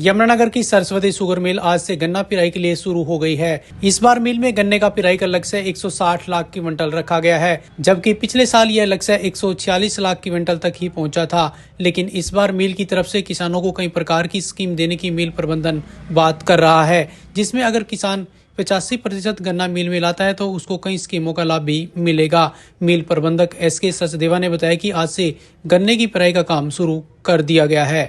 यमुनानगर की Saraswati sugar mill आज से गन्ना पिराई के लिए शुरू हो गई है। इस बार मिल में गन्ने का पिराई का लक्ष्य 160 लाख क्विंटल रखा गया है, जबकि पिछले साल यह लक्ष्य 146 लाख क्विंटल तक ही पहुंचा था। लेकिन इस बार मिल की तरफ से किसानों को कई प्रकार की स्कीम देने की मिल प्रबंधन बात कर रहा है, जिसमें अगर किसान 85% गन्ना मिल में लाता है तो उसको कई स्कीमों का लाभ भी मिलेगा। मिल प्रबंधक SK सचदेवा ने बताया कि आज से गन्ने की पिराई का काम शुरू कर दिया गया है।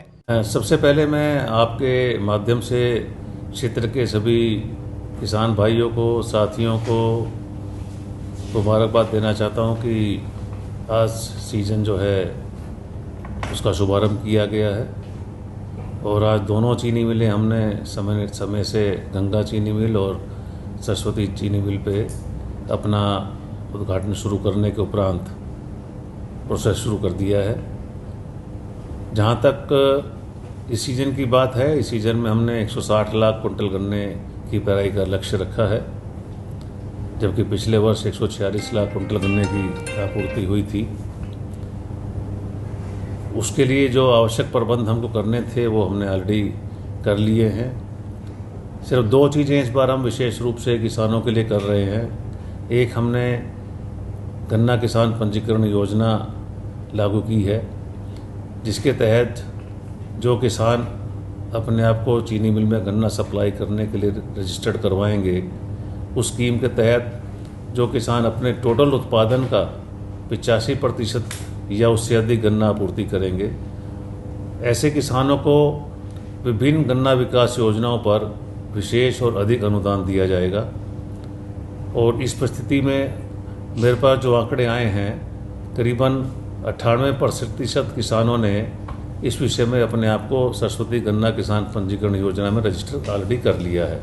सबसे पहले मैं आपके माध्यम से क्षेत्र के सभी किसान भाइयों को, साथियों को मुबारकबाद देना चाहता हूं कि आज सीज़न जो है उसका शुभारंभ किया गया है और आज दोनों चीनी मिलें हमने समय से गंगा चीनी मिल और सरस्वती चीनी मिल पे अपना उद्घाटन शुरू करने के उपरांत प्रोसेस शुरू कर दिया है। जहाँ तक इस सीज़न की बात है, इस सीज़न में हमने 160 लाख कुंटल गन्ने की पिराई का लक्ष्य रखा है, जबकि पिछले वर्ष 146 लाख कुंटल गन्ने की आपूर्ति हुई थी। उसके लिए जो आवश्यक प्रबंध हमको करने थे वो हमने ऑलरेडी कर लिए हैं। सिर्फ दो चीज़ें इस बार हम विशेष रूप से किसानों के लिए कर रहे हैं। एक, हमने गन्ना किसान पंजीकरण योजना लागू की है, जिसके तहत जो किसान अपने आप को चीनी मिल में गन्ना सप्लाई करने के लिए रजिस्टर्ड करवाएंगे, उस स्कीम के तहत जो किसान अपने टोटल उत्पादन का 85% या उससे अधिक गन्ना आपूर्ति करेंगे, ऐसे किसानों को विभिन्न गन्ना विकास योजनाओं पर विशेष और अधिक अनुदान दिया जाएगा। और इस परिस्थिति में मेरे पास जो आंकड़े आए हैं, करीबन 98% किसानों ने इस विषय में अपने आप को सरस्वती गन्ना किसान पंजीकरण योजना में रजिस्टर ऑलरेडी कर लिया है।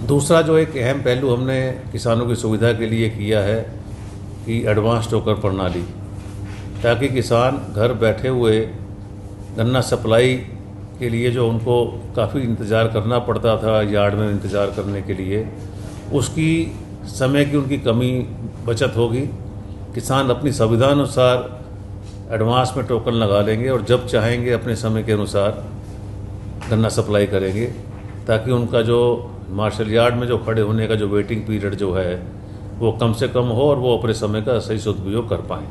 दूसरा जो एक अहम पहलू हमने किसानों की सुविधा के लिए किया है कि एडवांस टोकन प्रणाली, ताकि किसान घर बैठे हुए गन्ना सप्लाई के लिए जो उनको काफ़ी इंतज़ार करना पड़ता था यार्ड में इंतज़ार करने के लिए, उसकी समय की उनकी कमी बचत होगी। किसान अपनी सुविधा अनुसार एडवांस में टोकन लगा लेंगे और जब चाहेंगे अपने समय के अनुसार गन्ना सप्लाई करेंगे, ताकि उनका जो मार्शल यार्ड में जो खड़े होने का जो वेटिंग पीरियड जो है वो कम से कम हो और वो अपने समय का सही सदुपयोग कर पाएँ।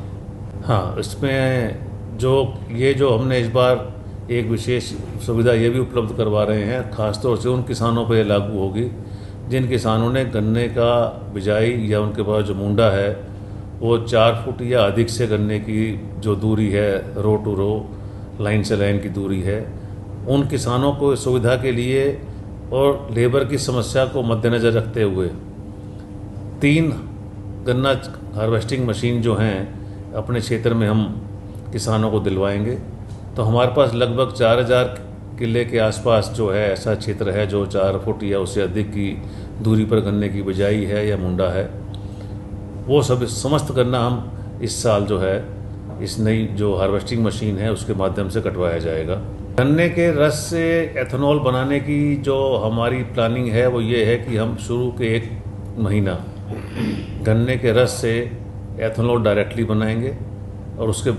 हाँ, इसमें जो हमने इस बार एक विशेष सुविधा ये भी उपलब्ध करवा रहे हैं, ख़ासतौर से उन किसानों पर लागू होगी जिन किसानों ने गन्ने का बिजाई या उनके पास जो मुंडा है वो 4 फुट या अधिक से गन्ने की जो दूरी है, रो टू रो, लाइन से लाइन की दूरी है, उन किसानों को सुविधा के लिए और लेबर की समस्या को मद्देनज़र रखते हुए 3 गन्ना हार्वेस्टिंग मशीन जो हैं अपने क्षेत्र में हम किसानों को दिलवाएंगे। तो हमारे पास लगभग 4000 किले के आसपास जो है ऐसा क्षेत्र है जो 4 फुट या उससे अधिक की दूरी पर गन्ने की बिजाई है या मुंडा है। वो सब समस्त गन्ना हम इस साल जो है इस नई जो हार्वेस्टिंग मशीन है उसके माध्यम से कटवाया जाएगा। गन्ने के रस से एथेनॉल बनाने की जो हमारी प्लानिंग है वो ये है कि हम शुरू के 1 महीना गन्ने के रस से एथेनॉल डायरेक्टली बनाएंगे और उसके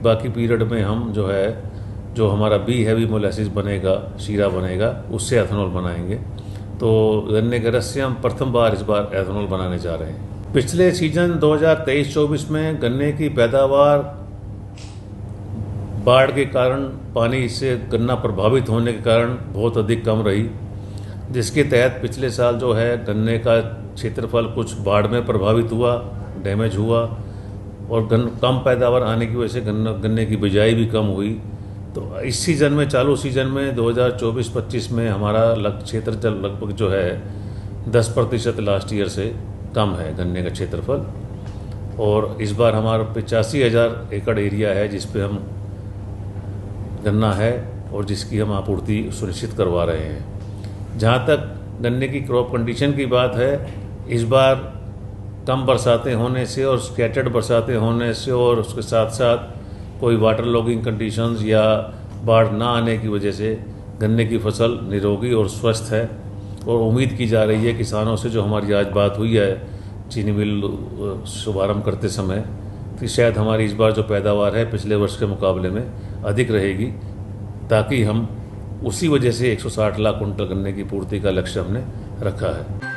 बाकी पीरियड में हम जो हमारा बी हैवी मोलेसिस बनेगा, शीरा बनेगा, उससे एथेनॉल बनाएंगे। तो गन्ने के रस से हम प्रथम बार इस बार एथेनॉल बनाने जा रहे हैं। पिछले सीजन 2023-24 में गन्ने की पैदावार बाढ़ के कारण, पानी से गन्ना प्रभावित होने के कारण बहुत अधिक कम रही, जिसके तहत पिछले साल जो है गन्ने का क्षेत्रफल कुछ बाढ़ में प्रभावित हुआ, डैमेज हुआ और कम पैदावार आने की वजह से गन्ने की बिजाई भी कम हुई। तो इस सीज़न में, चालू सीज़न में 2024-25 में हमारा क्षेत्र लगभग जो है 10% लास्ट ईयर से कम है गन्ने का क्षेत्रफल। और इस बार हमारा 85,000 एकड़ एरिया है जिस पे हम गन्ना है और जिसकी हम आपूर्ति सुनिश्चित करवा रहे हैं। जहाँ तक गन्ने की क्रॉप कंडीशन की बात है, इस बार कम बरसातें होने से और स्कैटर्ड बरसातें होने से और उसके साथ साथ कोई वाटर लॉगिंग कंडीशंस या बाढ़ ना आने की वजह से गन्ने की फसल निरोगी और स्वस्थ है। और उम्मीद की जा रही है किसानों से, जो हमारी आज बात हुई है चीनी मिल शुभारंभ करते समय, कि शायद हमारी इस बार जो पैदावार है पिछले वर्ष के मुकाबले में अधिक रहेगी, ताकि हम उसी वजह से 160 लाख कुंटल गन्ने की पूर्ति का लक्ष्य हमने रखा है।